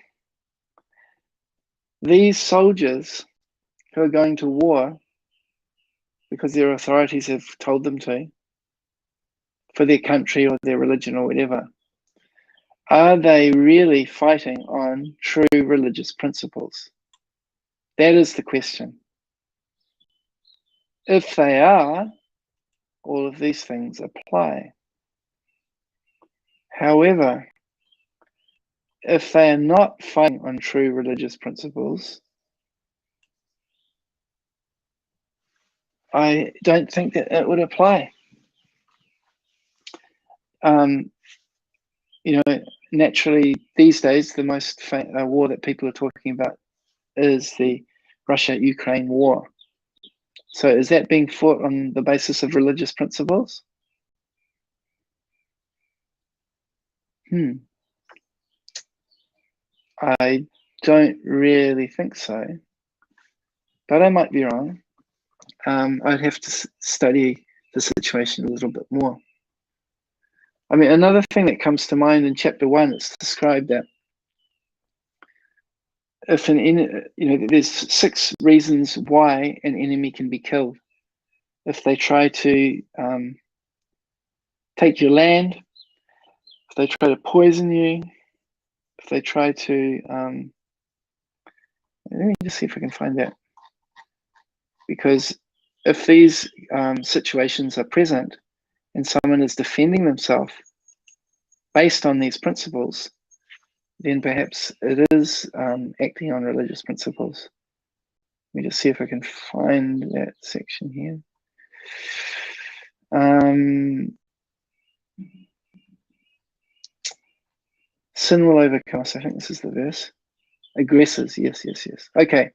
these soldiers who are going to war because their authorities have told them to, for their country or their religion or whatever, are they really fighting on true religious principles? That is the question. If they are, all of these things apply. However, if they are not fighting on true religious principles, I don't think that it would apply. You know, naturally, these days, the most war that people are talking about is the Russia-Ukraine war. So is that being fought on the basis of religious principles? I don't really think so, but I might be wrong. I'd have to study the situation a little bit more. I mean, another thing that comes to mind in chapter 1, it's described that if there's 6 reasons why an enemy can be killed. If they try to take your land, if they try to poison you, if they try to, let me just see if I can find that. Because if these situations are present and someone is defending themselves based on these principles, then perhaps it is acting on religious principles. Let me just see if I can find that section here. Sin will overcome us. I think this is the verse. Aggressors, yes. Okay,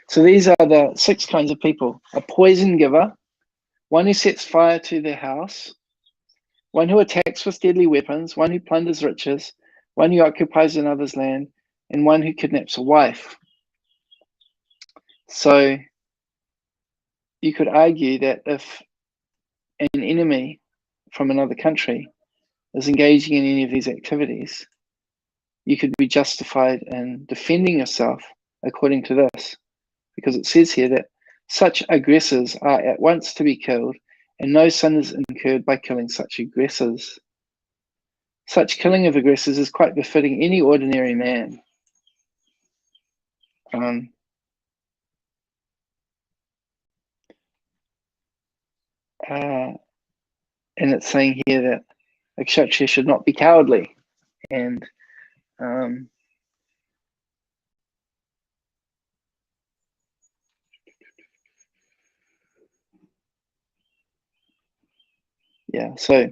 so these are the 6 kinds of people. A poison giver, one who sets fire to their house, one who attacks with deadly weapons, one who plunders riches, one who occupies another's land, and one who kidnaps a wife. So you could argue that if an enemy from another country is engaging in any of these activities, you could be justified in defending yourself according to this, because it says here that such aggressors are at once to be killed, and no sin is incurred by killing such aggressors. Such killing of aggressors is quite befitting any ordinary man. And it's saying here that a kshatriya should not be cowardly, and yeah, so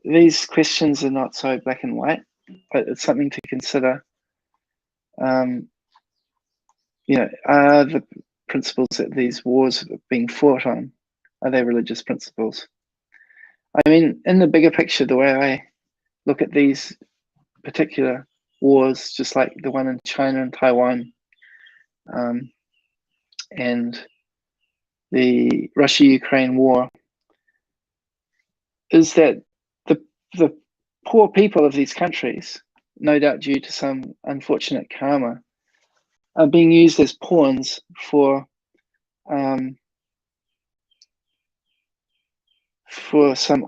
these questions are not so black and white, but it's something to consider. Are the principles that these wars are being fought on, are they religious principles? I mean, in the bigger picture, the way I look at these particular wars, just like the one in China and Taiwan, and the Russia-Ukraine war, is that the poor people of these countries, no doubt due to some unfortunate karma, are being used as pawns for some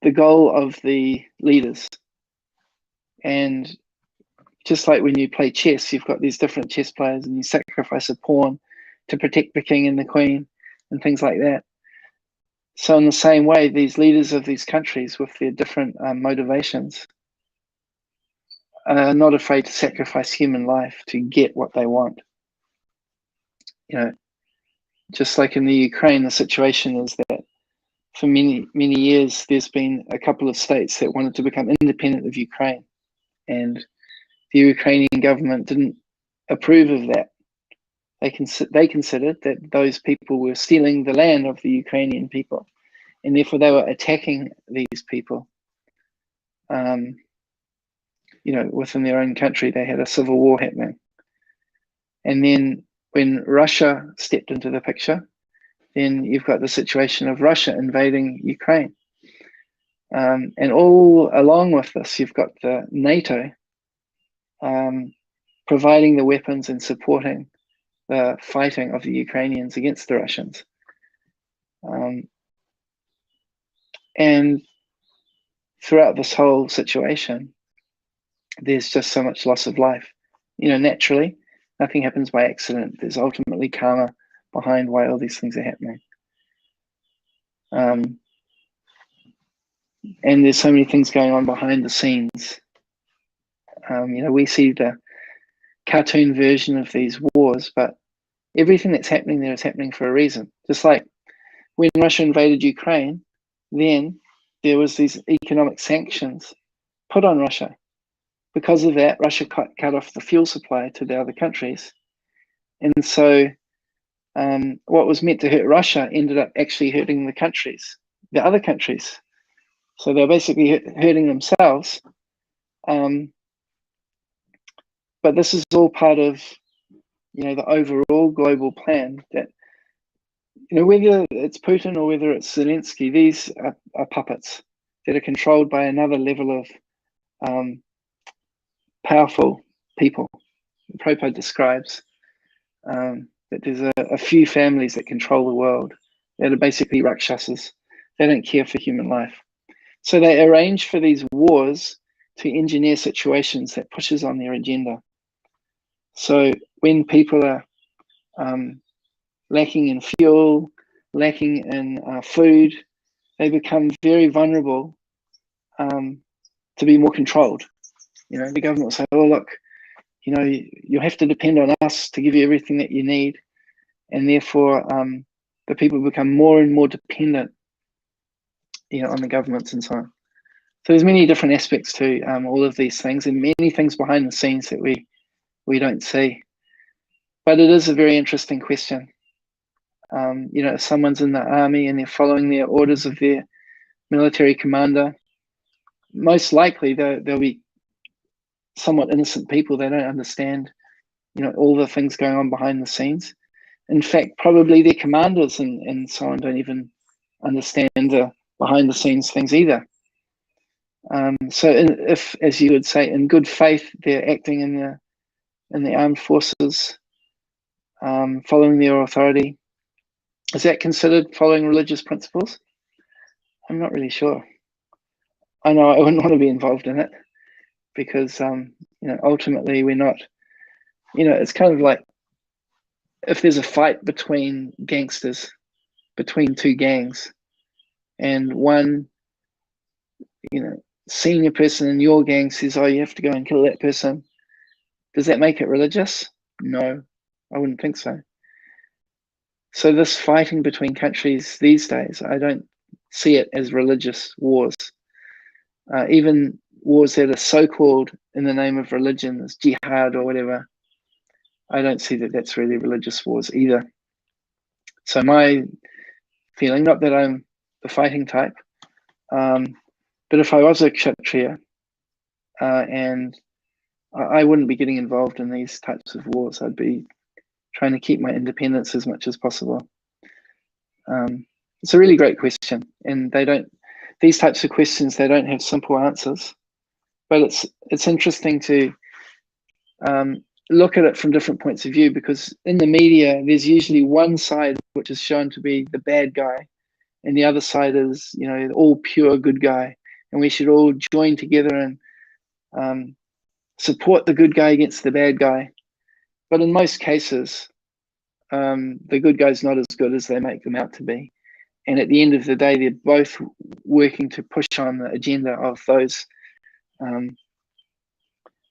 the goal of the leaders. And just like when you play chess, you've got these different chess players and you sacrifice a pawn to protect the king and the queen and things like that. So in the same way, these leaders of these countries with their different motivations are not afraid to sacrifice human life to get what they want. Just like in the Ukraine, the situation is that for many years, there's been a couple of states that wanted to become independent of Ukraine, and the Ukrainian government didn't approve of that. They considered that those people were stealing the land of the Ukrainian people, and therefore they were attacking these people. Within their own country, they had a civil war happening. And then when Russia stepped into the picture, then you've got the situation of Russia invading Ukraine. And all along with this, you've got the NATO providing the weapons and supporting the fighting of the Ukrainians against the Russians. And throughout this whole situation, there's just so much loss of life. Naturally, nothing happens by accident. There's ultimately karma behind why all these things are happening. And there's so many things going on behind the scenes. We see the cartoon version of these wars, but everything that's happening there is happening for a reason. Just like when Russia invaded Ukraine, then there was these economic sanctions put on Russia. Because of that, Russia cut off the fuel supply to the other countries. And so what was meant to hurt Russia ended up actually hurting the other countries. So they're basically hurting themselves. But this is all part of, the overall global plan that, whether it's Putin or whether it's Zelensky, these are puppets that are controlled by another level of powerful people. Prabhupada describes that there's a few families that control the world that are basically rakshasas. They don't care for human life. So they arrange for these wars to engineer situations that pushes on their agenda. So when people are lacking in fuel, lacking in food, they become very vulnerable to be more controlled. The government will say, oh, look, you'll have to depend on us to give you everything that you need. And therefore, the people become more and more dependent, on the governments and so on. So there's many different aspects to all of these things, and many things behind the scenes that we don't see. But it is a very interesting question. If someone's in the army and they're following their orders of their military commander, most likely they'll be somewhat innocent people. They don't understand, all the things going on behind the scenes. In fact, probably their commanders and so on don't even understand the behind the scenes things either. So if, as you would say, in good faith, they're acting in the armed forces, following their authority, is that considered following religious principles? I'm not really sure. I know I wouldn't want to be involved in it because, ultimately we're not, it's kind of like if there's a fight between gangsters, between two gangs, and one, senior person in your gang says, oh, you have to go and kill that person. Does that make it religious? No, I wouldn't think so. So this fighting between countries these days, I don't see it as religious wars. Even wars that are so-called in the name of religion, as jihad or whatever, I don't see that that's really religious wars either. So my feeling, not that I'm the fighting type, but if I was a Kshatriya and I wouldn't be getting involved in these types of wars, I'd be trying to keep my independence as much as possible. It's a really great question, and these types of questions, they don't have simple answers, but it's interesting to look at it from different points of view, because in the media, there's usually one side which is shown to be the bad guy, and the other side is, all pure good guy, and we should all join together and support the good guy against the bad guy. But in most cases, the good guy's not as good as they make them out to be. And at the end of the day, they're both working to push on the agenda of those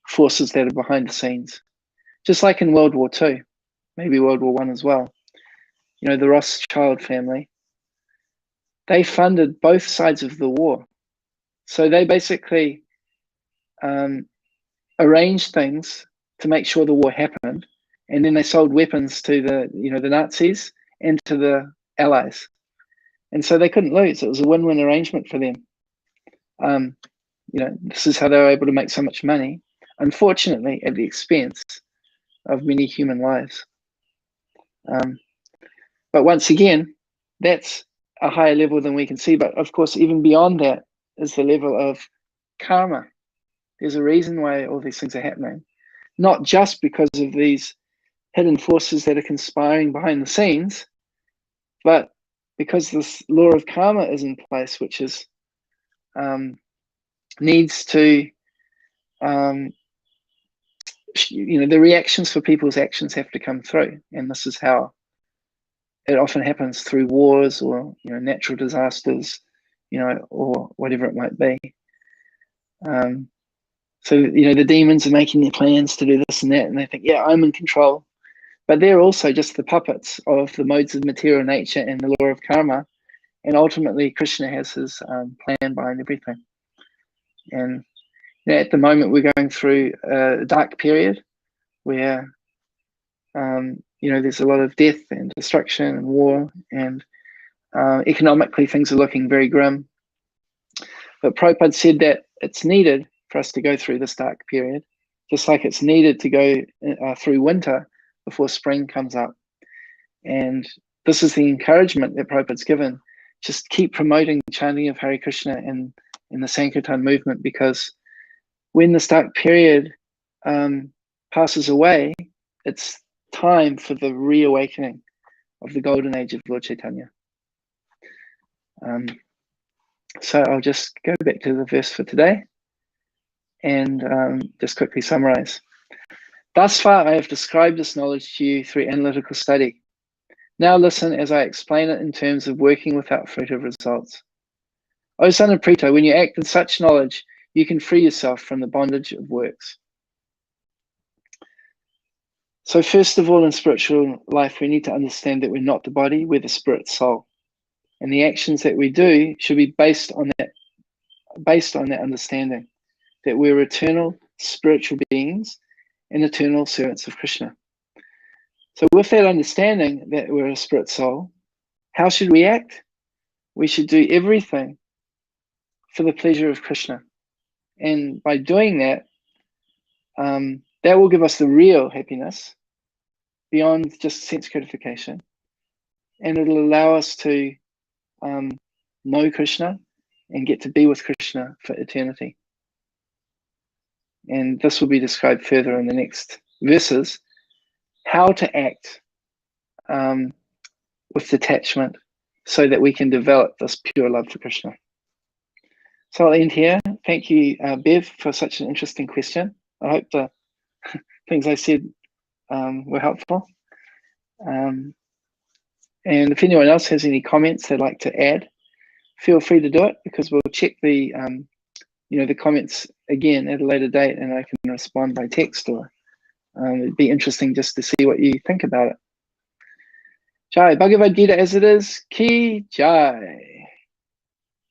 forces that are behind the scenes. Just like in World War II, maybe World War I as well. The Rothschild family, they funded both sides of the war. So they basically arranged things to make sure the war happened. And then they sold weapons to the Nazis and to the Allies. And so they couldn't lose. It was a win-win arrangement for them. This is how they were able to make so much money, unfortunately, at the expense of many human lives. But once again, that's a higher level than we can see. But of course, even beyond that is the level of karma. There's a reason why all these things are happening, not just because of these hidden forces that are conspiring behind the scenes, but because this law of karma is in place, which is needs to, the reactions for people's actions have to come through, and this is how it often happens, through wars or natural disasters, or whatever it might be. So the demons are making their plans to do this and that, and they think, yeah, I'm in control. But they're also just the puppets of the modes of material nature and the law of karma. And ultimately, Krishna has his plan behind everything. And at the moment, we're going through a dark period where, there's a lot of death and destruction and war, and economically, things are looking very grim. But Prabhupada said that it's needed for us to go through this dark period, just like it's needed to go through winter before spring comes up. And this is the encouragement that Prabhupada's given. Just keep promoting the chanting of Hare Krishna in the Sankirtan movement, because when this dark period passes away, it's time for the reawakening of the golden age of Lord Chaitanya. So I'll just go back to the verse for today and just quickly summarize. Thus far, I have described this knowledge to you through analytical study. Now listen as I explain it in terms of working without fruitive results. O son of Prito, when you act in such knowledge, you can free yourself from the bondage of works. So first of all, in spiritual life, we need to understand that we're not the body, we're the spirit soul. And the actions that we do should be based on that understanding, that we're eternal spiritual beings and eternal servants of Krishna. So with that understanding that we're a spirit soul, how should we act? We should do everything for the pleasure of Krishna. And by doing that, that will give us the real happiness beyond just sense gratification. And it'll allow us to know Krishna and get to be with Krishna for eternity. And this will be described further in the next verses, how to act with detachment so that we can develop this pure love for Krishna. So I'll end here. Thank you, Bev, for such an interesting question. I hope the things I said were helpful. And if anyone else has any comments they'd like to add, feel free to do it, because we'll check the the comments again at a later date, and I can respond by text, or it'd be interesting just to see what you think about it. Jai, Bhagavad Gita as it is, Ki Jai.